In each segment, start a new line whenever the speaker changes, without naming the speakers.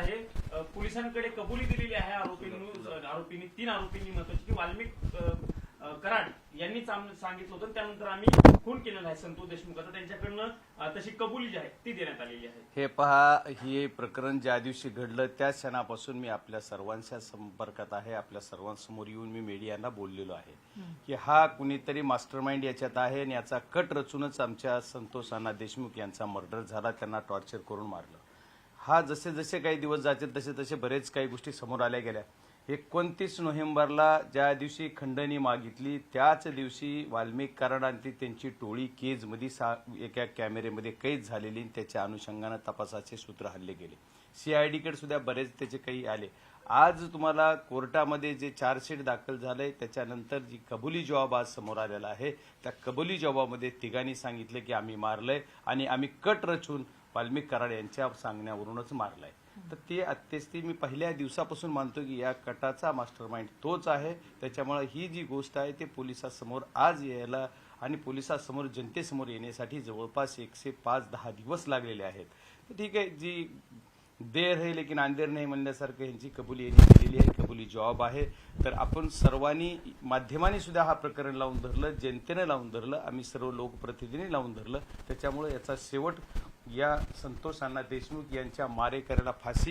आहे पोलिसांकडे कबुली दिलेली आहे आरोपींनी 3 आरोपींनी महत्वाची की वाल्मिक कराड यांनी सांगितलं होतं, त्यानंतर आम्ही खून केलेला आहे संतोष देशमुखाचा, त्यांच्याकडनं तशी कबुली जी आहे ती देण्यात आलेली आहे।
हे पहा, हे प्रकरण ज्या दिवशी घडलं त्या क्षणापासून मी आपल्या सर्वांच्या संपर्कात आहे, आपल्या सर्वांसमोर येऊन मी मीडियाला बोललेलो आहे की हा कुणीतरी मास्टरमाइंड याच्यात आहे आणि याचा कट रचूनच आमच्या संतोष अण्णा देशमुख यांचा मर्डर झाला, त्यांना टॉर्चर करून मारलं। हा जसे जसे काही दिवस जाते तसे तसे बरेच काही गोष्टी समोर आल्या गेल्या। 29 नोव्हेंबरला ज्या दिवशी खंडणी मागितली त्याच दिवशी वाल्मिक कराड आणि त्यांची टोळी केजमध्ये एका कॅमेऱ्यामध्ये कैद झालेली, त्याच्या अनुषंगाने तपासाचे सूत्र हल्ले गेले। सीआयडीकडे सुद्धा बरेच त्याचे काही आले। आज तुम्हाला कोर्टामध्ये जे चार्जशीट दाखल झालंय त्याच्यानंतर जी कबुली जबाब आज समोर आलेला आहे, त्या कबुली जबाबामध्ये तिघांनी सांगितलं की आम्ही मारलंय आणि आम्ही कट रचून वाल्मिक कराड यांच्या सांगण्यावरूनच मारलंय। तर ते अत्यस्ती मी पहिल्या दिवसापासून मानतो की या कटाचा मास्टरमाइंड तोच आहे। त्याच्यामुळे ही जी गोष्ट आहे ते पोलिसांसमोर आज यायला आणि पोलिसांसमोर जनतेसमोर येण्यासाठी जवळपास 105-10 दिवस लागलेले आहेत। तर ठीक आहे, जी देर है लेकिन अंधेर नाही म्हणण्यासारखं यांची कबुली यांनी दिलेली आहे, कबुली जबाब आहे। तर आपण सर्वांनी माध्यमांनी सुद्धा हा प्रकरण लावून धरलं, जनतेने लावून धरलं, आम्ही सर्व लोकप्रतिनिधींनी लावून धरलं। त्याच्यामुळे याचा शेवट या संतोष अण्णा देशमुख यांच्या मारेकऱ्याला फाशी,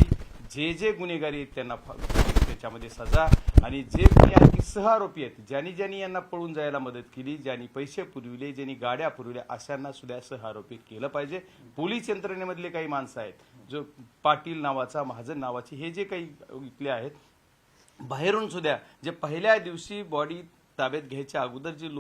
जे जे गुन्हेगारी आहेत त्यांना त्याच्यामध्ये सजा, आणि जे कोणी आणखी सहआरोपी आहेत ज्यांनी ज्यांनी यांना पळून जायला मदत केली, ज्यांनी पैसे पुरविले, ज्यांनी गाड्या पुरविल्या, अशांना सुद्धा सहआरोपी केलं पाहिजे। पोलीस यंत्रणेमधले काही माणसं आहेत, जो पाटील नावाचा, महाजन नावाचे, हे जे काही इथले आहेत बाहेरून सुद्धा, जे पहिल्या दिवशी बॉडी ताब्यात घ्यायच्या अगोदर जे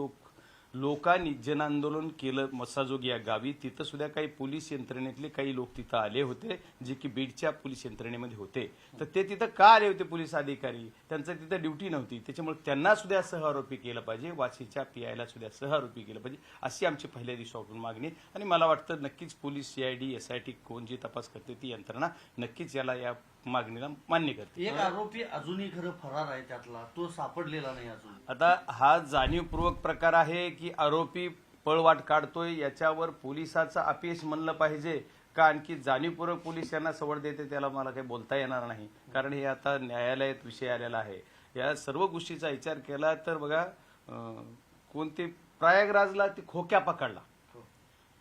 लोकांनी जन आंदोलन केलं मसाजोग या गावी, तिथं सुद्धा काही पोलीस यंत्रणेतले काही लोक तिथं आले होते जे की बीडच्या पोलीस यंत्रणेमध्ये होते। तर ते तिथं का आले होते पोलीस अधिकारी, त्यांचं तिथं ड्युटी नव्हती, त्याच्यामुळे त्यांना सुद्धा सहआरोपी केलं पाहिजे, वाशीच्या पीआयला सुद्धा सहआरोपी केलं पाहिजे, अशी आमची पहिल्या दिवसापासून मागणी। आणि मला वाटतं नक्कीच पोलीस, सीआयडी, एसआयटी कोण जी तपास करते ती यंत्रणा नक्कीच याला या मागणीला मान्य करते।
एक आरोपी अजूनही खरं फरार आहे, त्यातला तो सापडलेला नाही अजून।
आता हा जाणीवपूर्वक प्रकार आहे की आरोपी पळवाट काढतोय, याच्यावर पोलिसाचं अपयश म्हणलं पाहिजे का आणखी जाणीवपूर्वक पोलीस यांना सवड देते, त्याला मला काही बोलता येणार नाही, कारण हे आता न्यायालयात विषय आलेला आहे। या सर्व गोष्टीचा विचार केला तर बघा, कोणते प्रयागराजला ते खोक्या पकडला,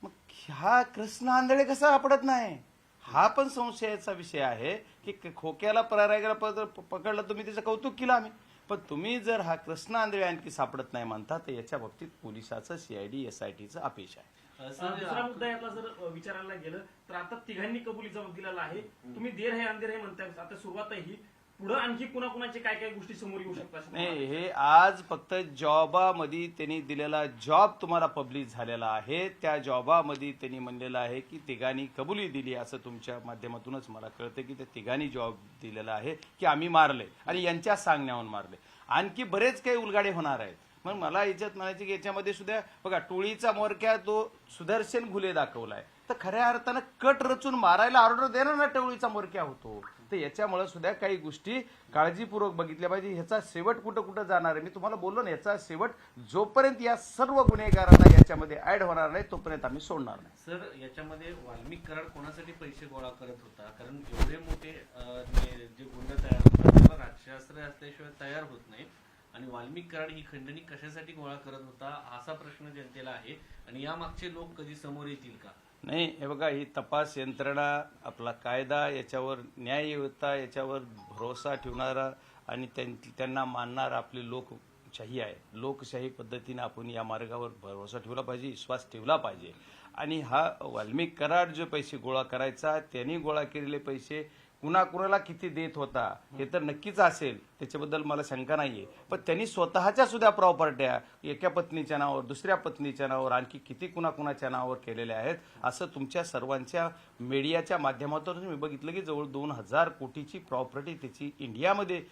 मग हा कृष्ण आंधळे कसा सापडत नाही, हा पण संशयाचा विषय आहे की खोक्याला प्रयागराजला पकडला, तुम्ही त्याचं कौतुक केलं आम्ही, पण तुम्ही जर हा कृष्ण आंधळे आणखी सापडत नाही म्हणता तर याच्या बाबतीत पोलिसाचं, सीआयडी, एसआयटीचं अपयश आहे।
दुसरा मुद्दा यातला जर विचारायला गेलं तर आता तिघांनी कबुली जबाब दिलेला आहे, तुम्ही देर है अंधेर है म्हणताय, आता सुरुवात आहे ही, पुढे आणखी कुणाकुणाचे काय काय गोष्टी समोर येऊ शकतात?
नाही, हे आज फक्त जॉबामध्ये त्यांनी दिलेला जॉब तुम्हाला पब्लिश झालेला आहे, त्या जॉबामध्ये त्यांनी म्हणलेलं आहे की तिघांनी कबुली दिली, असं तुमच्या माध्यमातूनच मला कळतं की त्या तिघांनी जॉब दिलेला आहे की आम्ही मारले आणि यांच्या सांगण्यावरून मारले। आणखी बरेच काही उलगाडे होणार आहेत। मग मला याच्यात म्हणायचं की याच्यामध्ये सुद्धा बघा, टोळीचा मोरक्या तो सुदर्शन घुले दाखवलाय, तर खऱ्या अर्थानं कट रचून मारायला ऑर्डर देणार ना टोळीचा मोरक्या होतो। तर याच्यामुळे सुद्धा काही गोष्टी काळजीपूर्वक बघितल्या पाहिजे। ह्याचा शेवट कुठं कुठं जाणार आहे, मी तुम्हाला बोललो ना, याचा शेवट जोपर्यंत या सर्व गुन्हेगारांना याच्यामध्ये ऍड होणार नाही तोपर्यंत आम्ही सोडणार नाही।
सर, याच्यामध्ये वाल्मिक कराड कोणासाठी पैसे गोळा करत होता? कारण एवढे मोठे जे गुंड तयार होतात त्याला राजशास्त्र असल्याशिवाय तयार होत नाही, आणि वाल्मिक कराड ही खंडणी कशासाठी गोळा करत होता असा प्रश्न जनतेला आहे, आणि यामागचे लोक कधी समोर येतील का?
नाही, हे बघा, ही तपास यंत्रणा, आपला कायदा, याच्यावर न्यायव्यवस्था, याच्यावर भरोसा ठेवणारा आणि त्यांना मानणारा आपली लोकशाही आहे। लोकशाही पद्धतीने आपण या मार्गावर भरोसा ठेवला पाहिजे, विश्वास ठेवला पाहिजे। आणि हा वाल्मिक कराड जो पैसे गोळा करायचा, त्यांनी गोळा केलेले पैसे कुणाकुणाला किती देत होता हे तर नक्कीच असेल, त्याच्याबद्दल मला शंका नाहीये, पण त्यांनी स्वतःच्या सुद्धा प्रॉपर्ट्या एका पत्नीच्या नावावर, दुसऱ्या पत्नीच्या नावावर, आणखी किती कुणाकुणाच्या नावावर केलेल्या आहेत, असं तुमच्या सर्वांच्या मीडियाच्या माध्यमातून मी बघितलं की जवळ 2000 कोटीची प्रॉपर्टी त्याची इंडियामध्ये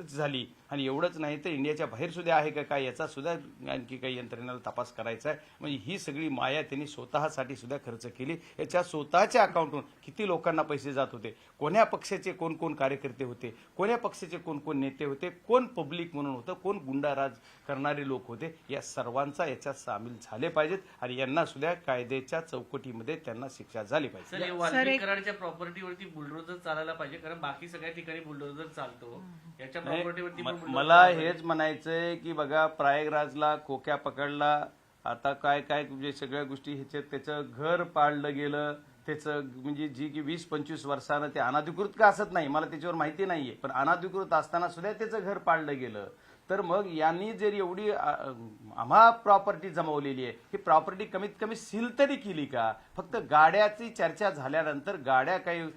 झाली। आणि एवढंच नाही तर इंडियाच्या बाहेर सुद्धा आहे का काय, याचा सुद्धा आणखी काही यंत्रणेला तपास करायचा आहे। म्हणजे ही सगळी माया त्यांनी स्वतःसाठी सुद्धा खर्च केली, याच्या स्वतःच्या अकाउंटून किती लोकांना पैसे जात होते, कोण्या पक्षाचे कोण कोण कार्यकर्ते होते, कोण्या पक्षाचे कोण कोण नेते होते, कोण पब्लिक म्हणून होतं, कोण गुंडाराज करणारे लोक होते, या सर्वांचा याच्यात सामील झाले पाहिजेत आणि यांना सुद्धा कायद्याच्या चौकटीमध्ये त्यांना शिक्षा झाली पाहिजे.
सर, वाल्मिक कराडच्या प्रॉपर्टीवरती बुलडोजर चालायला पाहिजे, कारण बाकी सगळ्या ठिकाणी बुलडोजर चालतो, याच्या प्रॉपर्टीवरती पण bulldozer
मला हेच म्हणायचंय की बघा, प्रयागराजला खोक्या पकडला, आता काय काय म्हणजे सगळ्या गोष्टी ह्याच्यात त्याचं घर पाडलं गेलं, त्याचं म्हणजे जी की 20-25 वर्षानं ते अनाधिकृत का असत नाही मला त्याच्यावर माहिती नाहीये, पण अनाधिकृत असताना सुद्धा त्याचं घर पाडलं गेलं. तर मग यांनी जर एवढी आम्हा प्रॉपर्टी जमवलेली आहे, ही प्रॉपर्टी कमीत कमी सील तरी केली का? फक्त गाड्याची चर्चा झाल्यानंतर गाड्या काही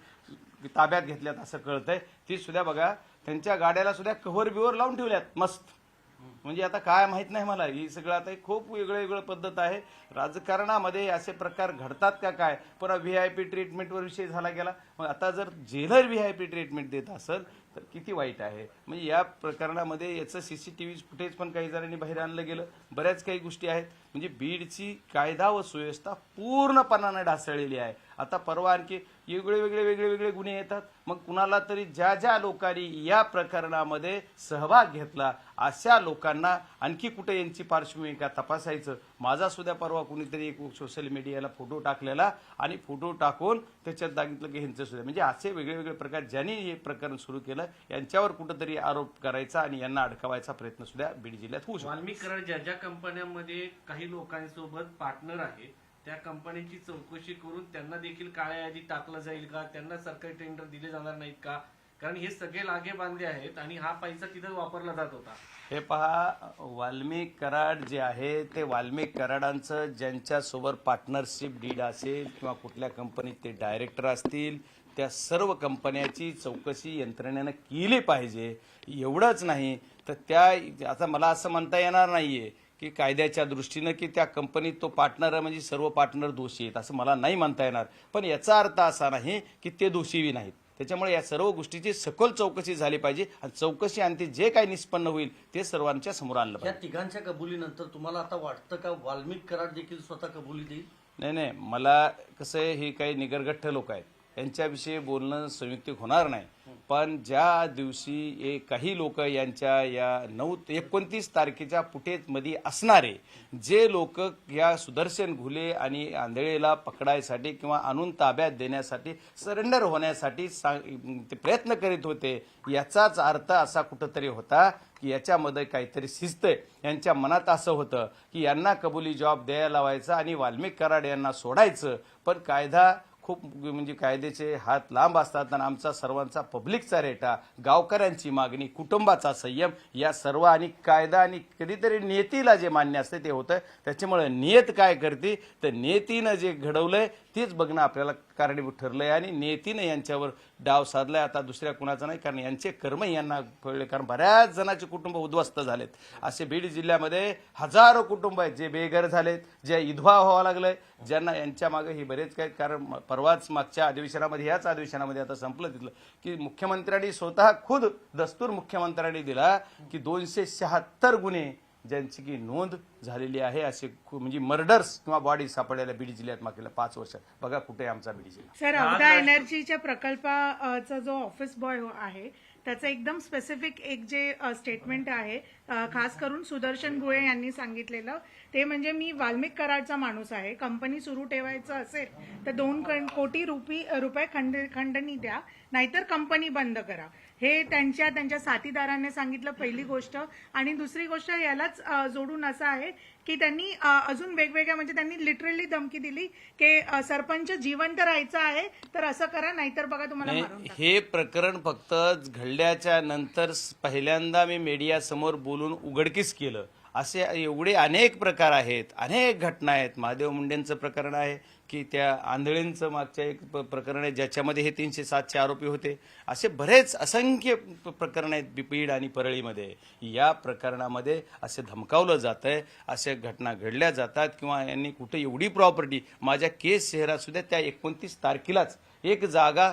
ताब्यात घेतल्यात असं कळतंय. ती सुद्धा बघा, त्यांच्या गाड्याला सुद्धा कव्हर बिवर लावून ठेवल्यात मस्त. म्हणजे आता काय माहित नाही मला, ही सगळं आता खूप वेगळं वेगळं पद्धत आहे. राजकारणामध्ये असे प्रकार घडतात का काय? पुन्हा व्हीआयपी ट्रीटमेंटवर विषय झाला गेला. मग आता जर जेलर व्हीआयपी ट्रीटमेंट देत असेल तर किती वाईट आहे. म्हणजे या प्रकरणामध्ये याचं सीसीटीव्ही फुटेज पण काही जणांनी बाहेर आणलं गेलं, बऱ्याच काही गोष्टी आहेत. म्हणजे बीडची कायदा व सुव्यवस्था पूर्णपणाने ढासळलेली आहे. आता परवा आणखी वेगळे गुन्हे येतात. मग कुणाला तरी ज्या ज्या लोकांनी या प्रकरणामध्ये सहभाग घेतला अशा लोकांना आणखी कुठे यांची पार्श्वभूमी का तपासायचं. माझा सुद्धा परवा कुणीतरी एक सोशल मीडियाला फोटो टाकलेला आणि फोटो टाकून त्याच्यात दागितलं की ह्यांचं सुद्धा, म्हणजे असे वेगळे प्रकार ज्यांनी हे प्रकरण सुरू केलं यांच्यावर कुठेतरी आरोप करायचा आणि यांना अडकवायचा प्रयत्न सुद्धा बीड जिल्ह्यात होऊ शकतो.
वाल्मिक कराड ज्या ज्या कंपन्यांमध्ये काही लोकांसोबत पार्टनर आहे त्या कंपन्यांची चौकशी करून त्यांना देखील काळ्या यादीत टाकलं जाईल का? त्यांना सरकारी टेंडर दिले जाणार नाहीत का? कारण हे सगळे लागे बांधे आहेत आणि हा पैसा तिथं वापरला जात होता.
हे पहा, वाल्मिक कराड जे आहे ते वाल्मिक कराडांचं ज्यांच्यासोबत पार्टनरशिप डीड असेल किंवा कुठल्या कंपनीत ते डायरेक्टर असतील, त्या सर्व कंपन्याची चौकशी यंत्रणेनं केली पाहिजे. एवढंच नाही तर त्या आता मला असं म्हणता येणार नाहीये की कायद्याच्या दृष्टीनं की त्या कंपनीत तो पार्टनर म्हणजे सर्व पार्टनर दोषी आहेत असं मला नाही म्हणता येणार. पण याचा अर्थ असा नाही की ते दोषीही नाहीत. त्याच्यामुळे या सर्व गोष्टीची सखोल चौकशी झाली पाहिजे आणि चौकशी अंती जे काही निष्पन्न होईल ते सर्वांच्या समोर आणलं
या
पाहिजे.
तिघांच्या कबुलीनंतर तुम्हाला आता वाटतं का वाल्मिक कराड देखील स्वतः कबुली देईल?
नाही, मला कसं आहे, हे काही निगरगठ्ठ लोक आहेत, यांच्याविषयी बोलणं संयुक्तिक होणार नाही. पण ज्या दिवशी काही लोक यांच्या या 29 तारखेच्या फुटेजमध्ये असणारे जे लोक या सुदर्शन घुले आणि आंधळेला पकडायसाठी किंवा आणून ताब्यात देण्यासाठी सरेंडर होण्यासाठी ते प्रयत्न करीत होते, याचाच अर्थ असा कुठंतरी होता की याच्यामध्ये काहीतरी शिस्त आहे. यांच्या मनात असं होतं की यांना कबुली जॉब द्यायला लावायचा आणि वाल्मिक कराड यांना सोडायचं. पण कायदा खूप म्हणजे कायद्याचे हात लांब असतात आणि आमचा सर्वांचा पब्लिकचा रेटा, गावकऱ्यांची मागणी, कुटुंबाचा संयम या सर्व आणि कायदा आणि कधीतरी नियतीला जे मान्य असते ते होतं. त्याच्यामुळे नियत काय करते तर नियतीनं जे घडवलंय तेच बघणं आपल्याला कारणीभूत ठरलंय आणि नियतीनं यांच्यावर डाव साधलाय. आता दुसऱ्या कुणाचा नाही, कारण यांचे कर्म यांना कळले. कारण बऱ्याच जणांचे कुटुंब उद्ध्वस्त झालेत. असे बीड जिल्ह्यामध्ये हजारो कुटुंब आहेत जे बेघर झालेत, जे विधवा व्हावं लागलंय, ज्यांना यांच्या मागे हे बरेच काही. कारण परवाच मागच्या अधिवेशनामध्ये, याच अधिवेशनामध्ये आता संपलं तिथलं की मुख्यमंत्र्यांनी स्वतः खुद दस्तूर मुख्यमंत्र्यांनी दिला की 276 गुन्हे ज्यांची की नोंद झालेली आहे असे म्हणजे मर्डर्स किंवा बॉडी सापडलेल्या बीड जिल्ह्यात मागील 5 वर्षात. बघा कुठे आमचा बीड जिल्हा.
सर, अवधा एनर्जीच्या प्रकल्पाचा जो ऑफिस बॉय आहे त्याचं एकदम स्पेसिफिक एक जे स्टेटमेंट आहे, खास करून सुदर्शन गुळे यांनी सांगितलेलं ते म्हणजे, मी वाल्मिक कराडचा माणूस आहे, कंपनी सुरू ठेवायचं असेल तर 2 कोटी रुपये खंडणी द्या, नाहीतर कंपनी बंद करा. हे त्यांच्या साथीदारांनी सांगितलं, पहिली गोष्ट. आणि दुसरी गोष्ट यालाच जोडून असं आहे की त्यांनी अजून वेगवेगळ्या म्हणजे त्यांनी लिटरली धमकी दिली की सरपंच जिवंत राहायचं आहे तर असं करा, नाहीतर बघा तुम्हाला मारून टाकू.
हे प्रकरण फक्त घडल्याच्या नंतर पहिल्यांदा मी मीडिया समोर बोलून उघडकीस केलं. असे एवढे अनेक प्रकार आहेत, अनेक घटना आहेत. महादेव मुंडेंचं प्रकरण आहे की त्या आंधळींचं मागच्या एक प्रकरण आहे ज्याच्यामध्ये हे 307चे आरोपी होते. असे बरेच असंख्य प्रकरण आहेत बीड आणि परळीमध्ये. या प्रकरणामध्ये असे धमकावलं जात आहे, अशा घटना घडल्या जातात किंवा यांनी कुठे एवढी प्रॉपर्टी. माझ्या केस शहरात सुद्धा त्या 29 तारखेलाच एक जागा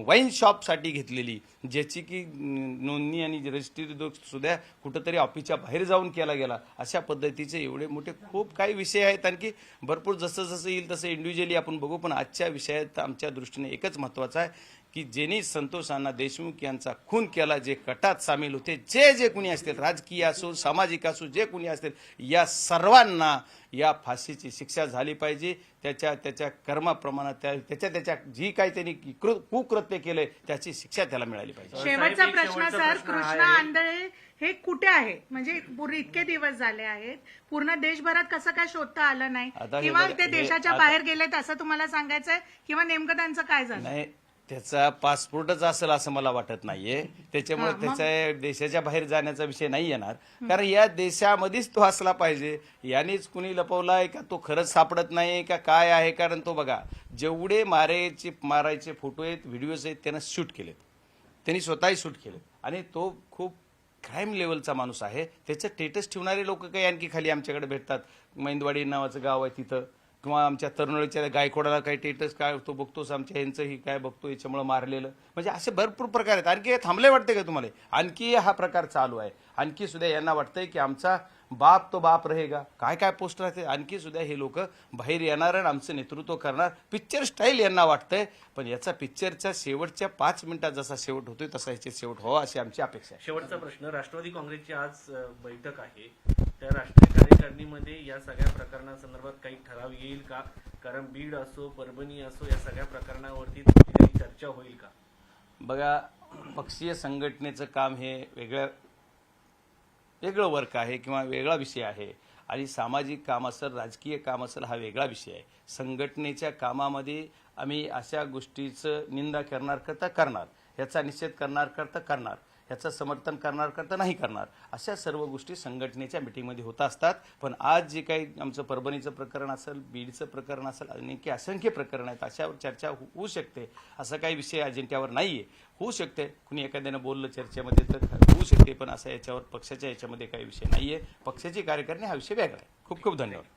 वाईन शॉपसाठी घेतलेली, ज्याची की नोंदणी आणि रजिस्ट्री सुद्धा कुठंतरी ऑफिसच्या बाहेर जाऊन केला गेला, अशा पद्धतीचे एवढे मोठे खूप काही विषय आहेत. आणखी भरपूर जसं जसं येईल तसं इंडिव्हिज्युअली आपण बघू. पण आजच्या विषयात आमच्या दृष्टीने एकच महत्त्वाचं आहे की ज्यांनी संतोष अण्णा देशमुख यांचा खून केला, जे कटात सामील होते, जे जे कुणी असतील, राजकीय असो, सामाजिक असो, जे कुणी असतील, या सर्वांना या फाशीची शिक्षा झाली पाहिजे. त्याच्या कर्माप्रमाणे त्याच्या जी काही त्यांनी कुकृत्य केले त्याची शिक्षा त्याला मिळाली पाहिजे.
शेवटचा
साहेब, एक
प्रश्न
शेवटचा
सर,
प्रश्न
कृष्णा
आहे.
आंधळे हे कुठे आहे? म्हणजे पूर्ण इतके दिवस झाले आहेत, पूर्ण देशभरात कसं काय शोधता आलं नाही,
आता हे
किंवा
बघा,
ते
हे
देशाच्या
आता-
बाहेर गेलेत असं तुम्हाला सांगायचंय, किंवा नेमकं त्यांचं काय झालं?
नाही, त्याचा पासपोर्टच असेल असं मला वाटत नाहीये. त्याच्यामुळे
हा, मग?
त्याच्या देशाच्या बाहेर जाण्याचा विषय नाही येणार, कारण या देशामध्येच तो असला पाहिजे. यानेच कुणी लपवलाय का तो खरंच सापडत नाही का काय आहे? कारण तो बघा, जेवढे मारायचे फोटो आहेत, व्हिडिओज आहेत, त्यानं शूट केलेत, त्यांनी स्वतःही शूट केलेत, आणि तो खूप क्राईम लेवलचा माणूस आहे. त्याचं स्टेटस ठेवणारे लोक काही आणखी खाली आमच्याकडे भेटतात. मैंदवाडी नावाचं गाव आहे तिथं, किंवा आमच्या तरुणाच्या गायकवाडाला काही टेटस काय तो बघतोस, आमच्या ह्यांचंही काय बघतो, याच्यामुळे मारलेलं. म्हणजे असे भरपूर प्रकार आहेत. आणखी हे थांबले वाटते का तुम्हाला? आणखी हा प्रकार चालू आहे. आणखी सुद्धा यांना वाटतंय की आमचा बाप तो बाप रहेगा, काय काय पोस्टर आहेत. आणखी सुद्धा हे लोक बाहेर येणार आणि आमचं नेतृत्व करणार, पिक्चर स्टाईल यांना वाटतंय. पण याचा पिक्चरच्या शेवटच्या 5 मिनिटात जसा शेवट होतोय तसा याचे शेवट व्हावा अशी आमची अपेक्षा आहे.
शेवटचा प्रश्न, राष्ट्रवादी काँग्रेसची आज बैठक आहे, त्या राष्ट्रीय कार्यकारिणीमध्ये या सगळ्या प्रकरणासंदर्भात काही ठराव येईल का? कारण बीड असो, परभणी असो, या सगळ्या प्रकरणावरती तुमची काही चर्चा होईल का?
बघा, पक्षीय संघटनेचं काम हे वेगळं वर्क आहे किंवा वेगळा विषय आहे, आणि सामाजिक काम असेल, राजकीय काम असेल, हा वेगळा विषय आहे. संघटनेच्या कामामध्ये आम्ही अशा गोष्टीचं निंदा करणार, याचा निषेध करणार, याचं समर्थन करता नाही करणार, अशा सर्व गोष्टी संघटनेच्या मिटिंगमध्ये होत असतात. पण आज जे काही आमचं परभणीचं प्रकरण असेल, बीडचं प्रकरण असेल, आणखी असंख्य प्रकरण आहेत, अशावर चर्चा होऊ शकते. असा काही विषय अजेंड्यावर नाहीये. होऊ शकते, कुणी एखाद्यानं बोललं चर्चेमध्ये तर होऊ शकते, पण असं याच्यावर पक्षाच्या याच्यामध्ये काही विषय नाहीये. पक्षाची कार्यकारिणी हा विषय वेगळा आहे. खूप खूप धन्यवाद.